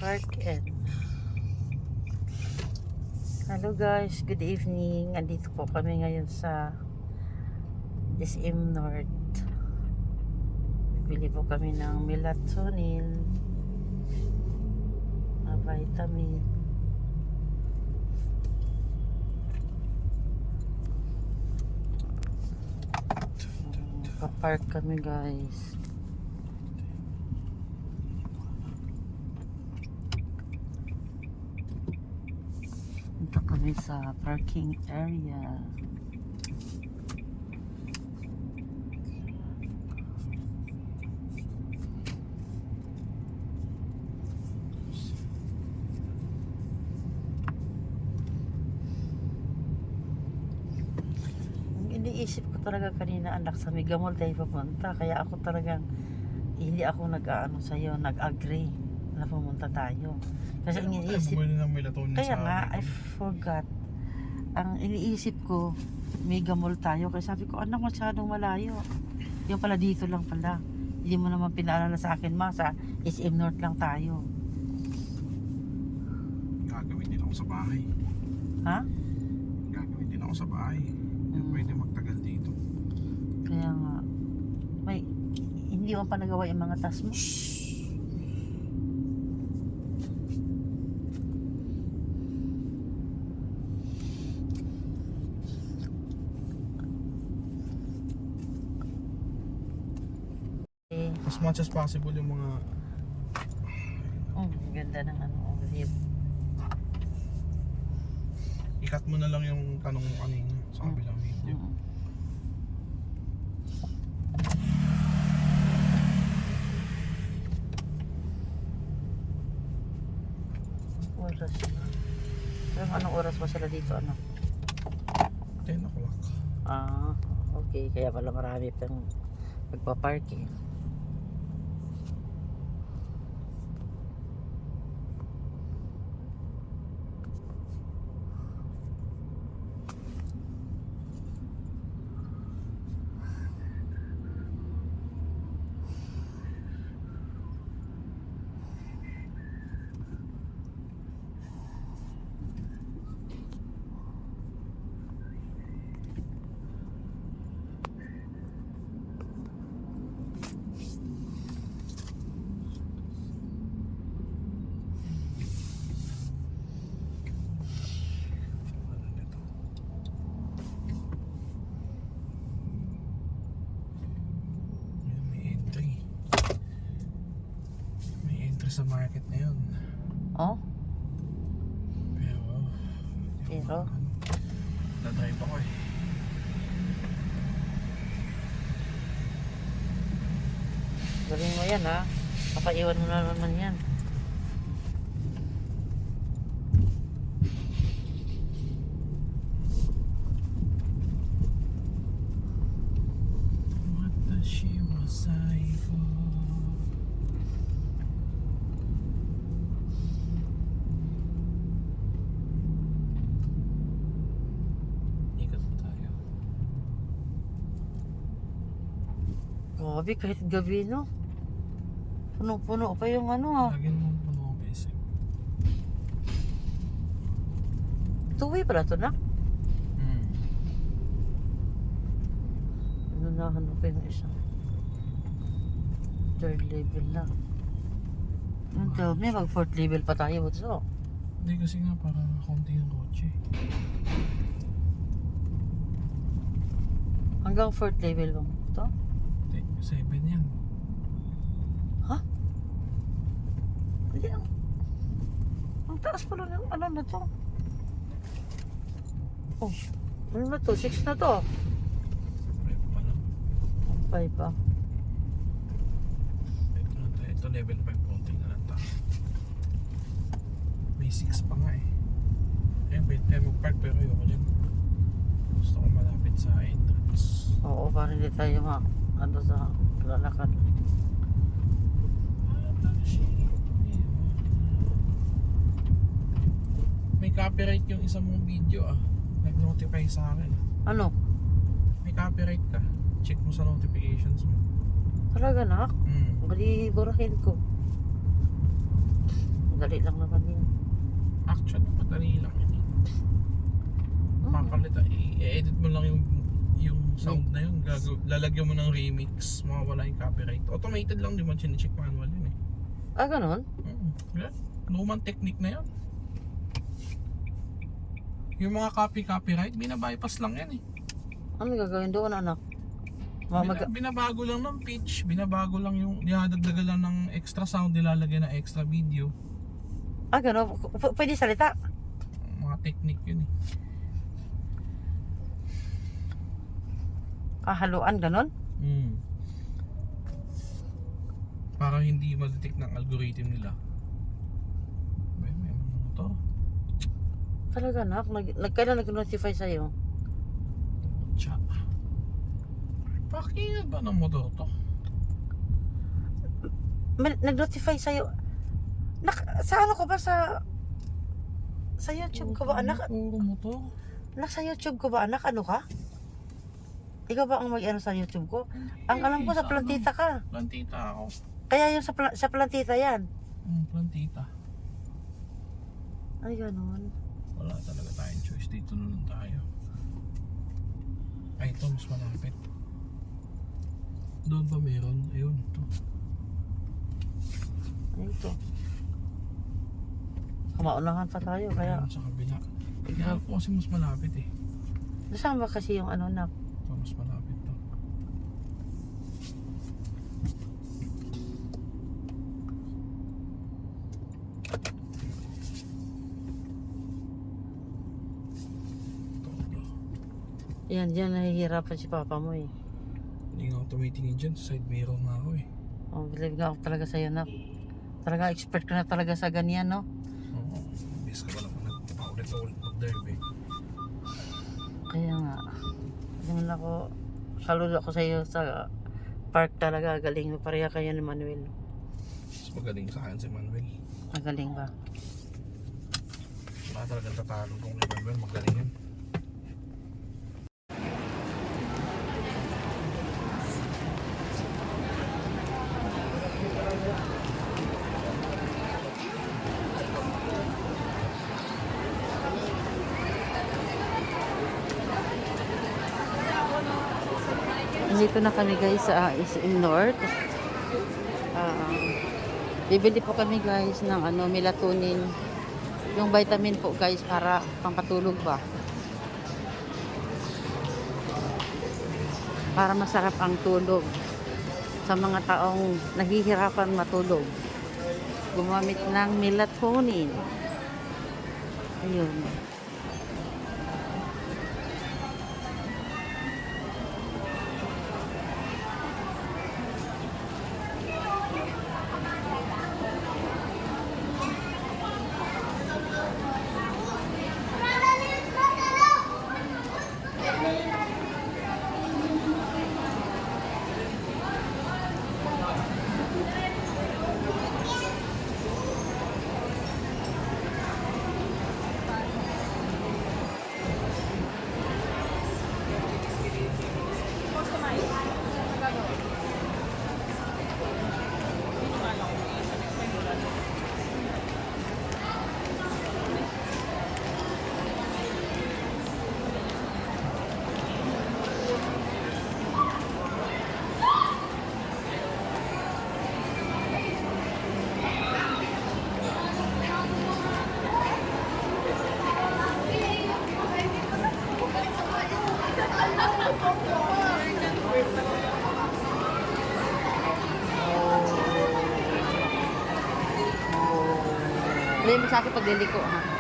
Park and hello guys, good evening. Andito po kami ngayon sa SM North. Bibili po kami ng melatonin, vitamin. Park kami guys. Punta kami sa parking area. Iniisip ko talaga kanina, anak, sa Mega Mall tayo papunta, kaya ako talagang hindi ako nag-aano sa'yo, nag-agree na pumunta tayo kasi iniisip, kaya nga I forgot, ang iniisip ko Mega Mall tayo, kaya sabi ko anak, masyadong malayo, yung pala dito lang pala, hindi mo naman pinaalala sa akin, ma, sa SM North lang tayo. Gagawin din ako sa bahay. Ha? Gagawin din ako sa bahay. Pwede magtagal dito. Kaya nga, may hindi mo pa nagawa yung mga task mo? As much as possible yung mga Ganda ng ano, view. ikat mo na lang yung tanong mo kanina sa kabilang video. Oras na. Pero anong oras pa sila dito, ano? 10 o'clock. Ah, okay. Kaya pala marami pang magpa-park eh. Sa market na yun. Oh? Pero na-drive ako eh. Galing mo yan, ha? Papaiwan mo na naman yan. What does she was I for? Grabe, kahit gabi, no? Puno-puno pa yung ano, ha? Lagyan mo puno ang SM. Two-way pala to, na? Ano na, ano pa yung isa? Third level na. Ang tawag niya, mag fourth level pa tayo, so. Hindi kasi nga para konti yung kotse. Hanggang fourth level bang ito? 7 yan. Ha? Hindi, ang taas pala ng ano na to. Oh, ano na to? 6 na to. 5 pa lang. 5 pa. Ito level 5, konti na lang tayo. May 6 pa nga eh. Pwede tayo mag-park pero ayoko dyan. Gusto ko malapit sa entrance. Oo, para hindi tayo ano sa lalakad. May copyright yung isa mong video ah. Nag-notify sa akin. Ano? May copyright ka. Check mo sa notifications mo. Talaga, nak? Mm. Bali, burahin ko. Madali lang naman yun. Actually, madali lang yun eh. Papalit, i-edit mo lang yung sound na yun. Lalagyan mo ng remix, mawawala yung copyright. Automated lang, di man chinecheck manual yun eh. Ah, ganun? Yeah. Lumang technique na yun. Yung mga copyright, binabypass lang yan eh. Ano gagawin doon, anak? Binabago lang ng pitch, binabago lang yung dinadagdagan lang ng extra sound, nilalagay ng extra video. Ah, ganun? Pwede salita? Mga technique yun eh. Kahaluan, ganun? Para hindi ma-detect ng algorithm nila. May mga motor. Talaga, anak? Kailan nag-notify sa'yo? Tsa. Pakingan ba ng motor to? Nag-notify sa'yo? Sa ano ko ba? Sa YouTube ko ba, anak? Puro motor. Sa YouTube ko ba, anak? Ano ka? Ikaw ba ang mag-ano sa YouTube ko? Ang alam ko sa plantita ka. Plantita ako. Kaya yung sa plantita yan. Plantita. Ay, ganun. Wala talaga tayong choice. Dito na lang tayo. Ay, ito mas malapit. Doon pa meron. Ayun, ito. Ay, ito. Kamaunahan pa tayo, kaya... Ayun sa kabila. Kaya po kasi mas malapit eh. Nasaan ba kasi yung ano na... Ito, mas malapit to. Yan, dyan nahihirapan si papa mo eh. Hindi nga ako tumitingin dyan. Sa side mirror nga ako eh. Oh, believe nga ako talaga sa'yo na. Talaga, expert ka na talaga sa ganyan, no? Oo. Bis ka pala paulit-ulit mag-drive eh. Kaya nga. Ganun ako. Saludo ako sa'yo sa park talaga. Galing mo. Pareha kayo ni Manuel. Mas magaling sa akin si Manuel. Magaling ba? Wala talagang tatalo kung kay Manuel. Magaling yan. Dito na kami guys sa SM North. Bibili po kami guys ng melatonin. Yung vitamin po guys para pampatulog ba. Para masarap ang tulog sa mga taong nahihirapan matulog. Gumamit ng melatonin. Ayun. Dali mo sa akin pagliliko ha.